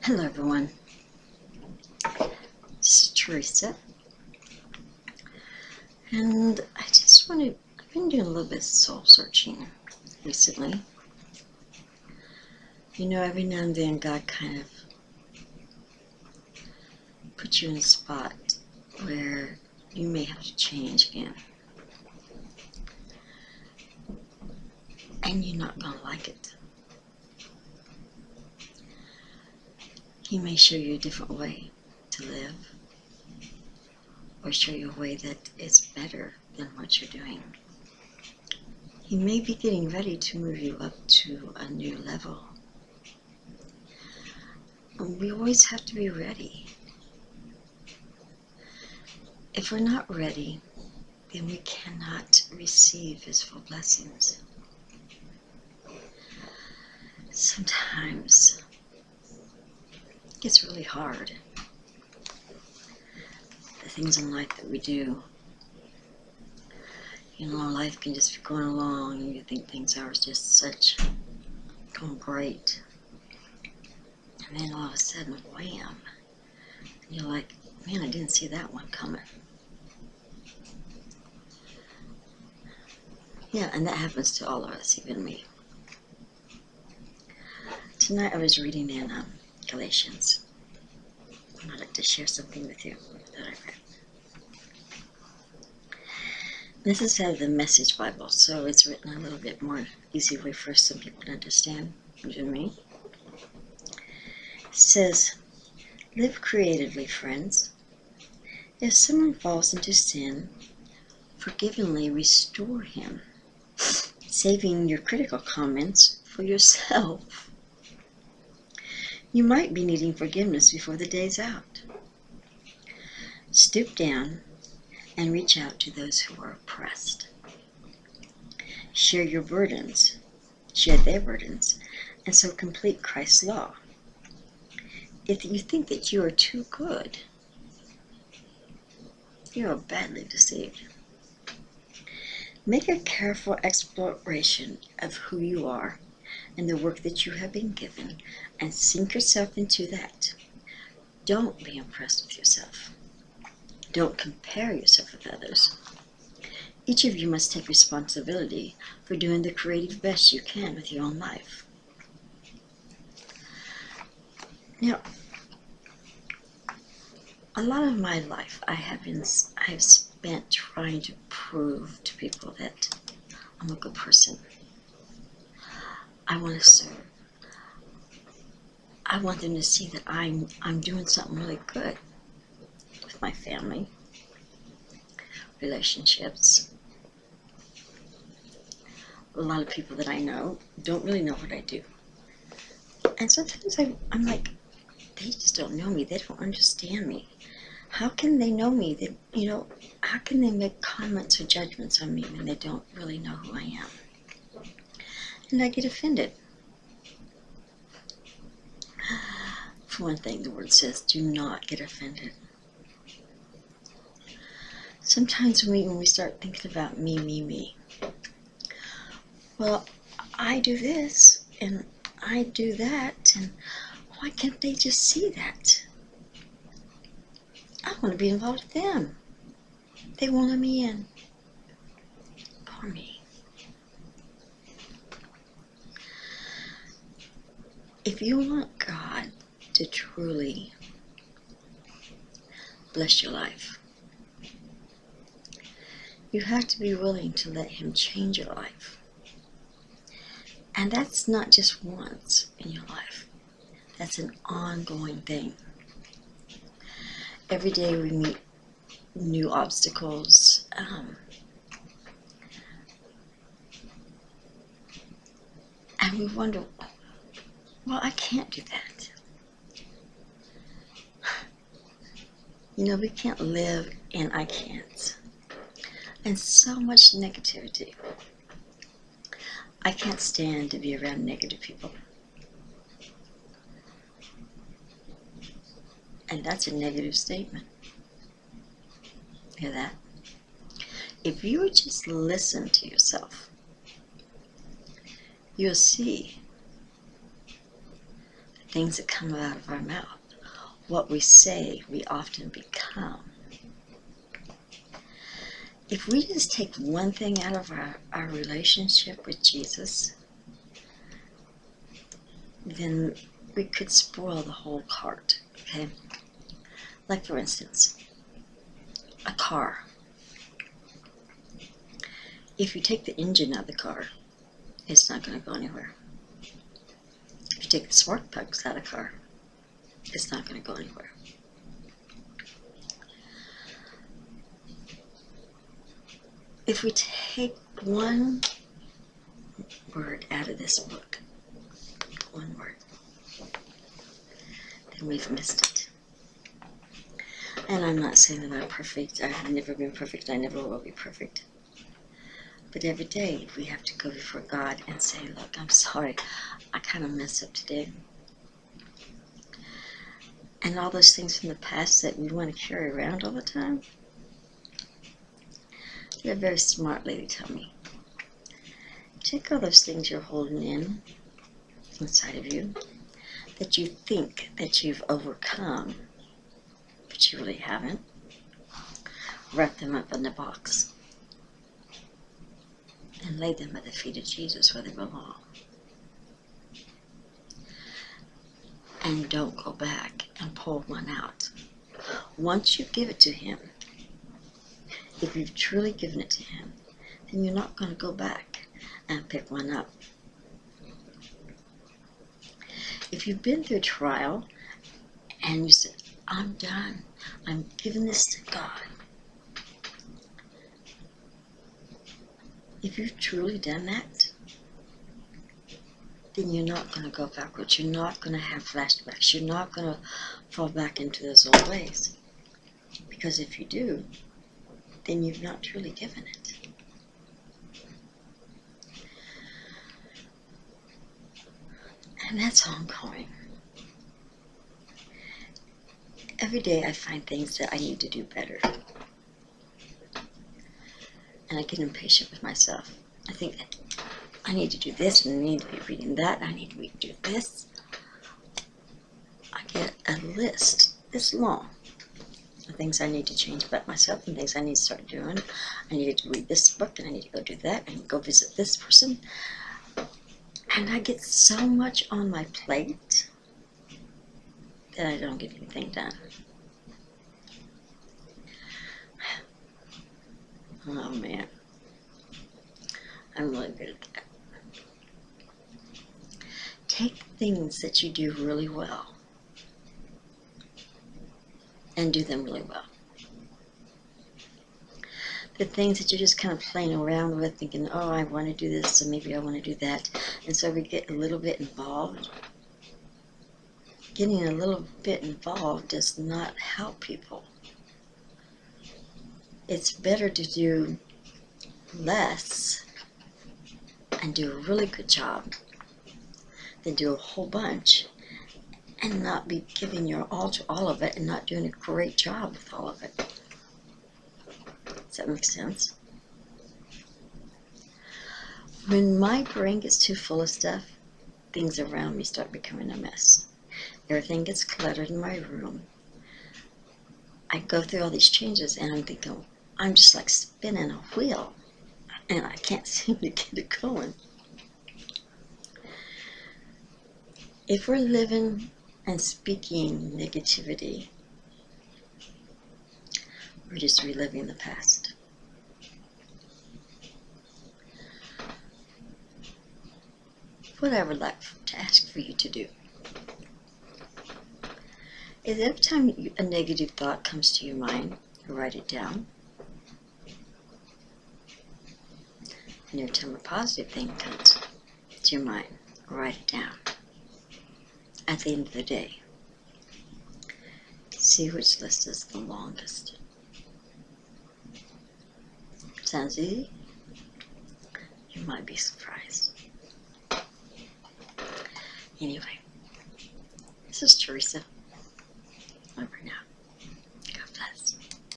Hello everyone, this is Teresa, and I've been doing a little bit of soul searching recently. You know, every now and then God kind of puts you in a spot where you may have to change again. And you're not going to like it. He may show you a different way to live, or show you a way that is better than what you're doing. He may be getting ready to move you up to a new level. And we always have to be ready. If we're not ready, then we cannot receive His full blessings. Sometimes it gets really hard. The things in life that we do. You know, life can just be going along and you think things are just going great. And then all of a sudden, wham! And you're like, man, I didn't see that one coming. Yeah, and that happens to all of us, even me. Tonight I was reading in Galatians. And I'd like to share something with you that I read. This is out of the Message Bible, so it's written a little bit more easy way for some people to understand than me. It says, live creatively, friends. If someone falls into sin, forgivingly restore him, saving your critical comments for yourself. You might be needing forgiveness before the day's out. Stoop down and reach out to those who are oppressed. Share their burdens, and so complete Christ's law. If you think that you are too good, you are badly deceived. Make a careful exploration of who you are and the work that you have been given, and sink yourself into that. Don't be impressed with yourself. Don't compare yourself with others. Each of you must take responsibility for doing the creative best you can with your own life. Now, a lot of my life I've spent trying to prove to people that I'm a good person. I want to serve. I want them to see that I'm doing something really good with my family, relationships. A lot of people that I know don't really know what I do. And sometimes I'm like, they just don't know me. They don't understand me. How can they know me? How can they make comments or judgments on me when they don't really know who I am? And I get offended. For one thing, the word says, do not get offended. Sometimes when we start thinking about me, well, I do this, and I do that, and why can't they just see that? I want to be involved with them. They won't let me in. Poor me. If you want God to truly bless your life, you have to be willing to let Him change your life. And that's not just once in your life. That's an ongoing thing. Every day we meet new obstacles. And we wonder, well, I can't do that. We can't live in I can't. And so much negativity. I can't stand to be around negative people. And that's a negative statement. Hear that? If you would just listen to yourself, you'll see things that come out of our mouth. What we say, we often become. If we just take one thing out of our relationship with Jesus, then we could spoil the whole cart, okay? Like, for instance, a car. If you take the engine out of the car, it's not going to go anywhere. If you take the spark plugs out of the car, it's not going to go anywhere. If we take one word out of this book, one word, then we've missed it. And I'm not saying that I'm perfect. I've never been perfect. I never will be perfect. But every day we have to go before God and say, look, I'm sorry. I kind of messed up today. And all those things from the past that we want to carry around all the time. A very smart lady told me, take all those things you're holding inside of you, that you think that you've overcome, but you really haven't. Wrap them up in a box and lay them at the feet of Jesus where they belong. And don't go back and pull one out. Once you give it to Him, if you've truly given it to Him, then you're not going to go back and pick one up. If you've been through a trial and you said, I'm done, I'm giving this to God. If you've truly done that, then you're not going to go backwards. You're not going to have flashbacks. You're not going to fall back into those old ways. Because if you do, then you've not truly given it. And that's ongoing. Every day I find things that I need to do better. And I get impatient with myself. I think that I need to do this, and I need to be reading that, and I need to do this. I get a list this long. Things I need to change about myself and things I need to start doing. I need to read this book and I need to go do that and go visit this person. And I get so much on my plate that I don't get anything done. Oh man, I'm really good at that. Take things that you do really well and do them really well. The things that you're just kind of playing around with, thinking, oh, I want to do this, so maybe I want to do that. And so we get a little bit involved. Getting a little bit involved does not help people. It's better to do less and do a really good job than do a whole bunch and not be giving your all to all of it and not doing a great job with all of it. Does that make sense? When my brain gets too full of stuff, things around me start becoming a mess. Everything gets cluttered in my room. I go through all these changes and I'm thinking, I'm just like spinning a wheel and I can't seem to get it going. If we're living and speaking negativity, we're just reliving the past. What I would like to ask for you to do is every time a negative thought comes to your mind, write it down. And every time a positive thing comes to your mind, write it down. At the end of the day, see which list is the longest. Sounds easy? You might be surprised. Anyway, this is Teresa. Over now.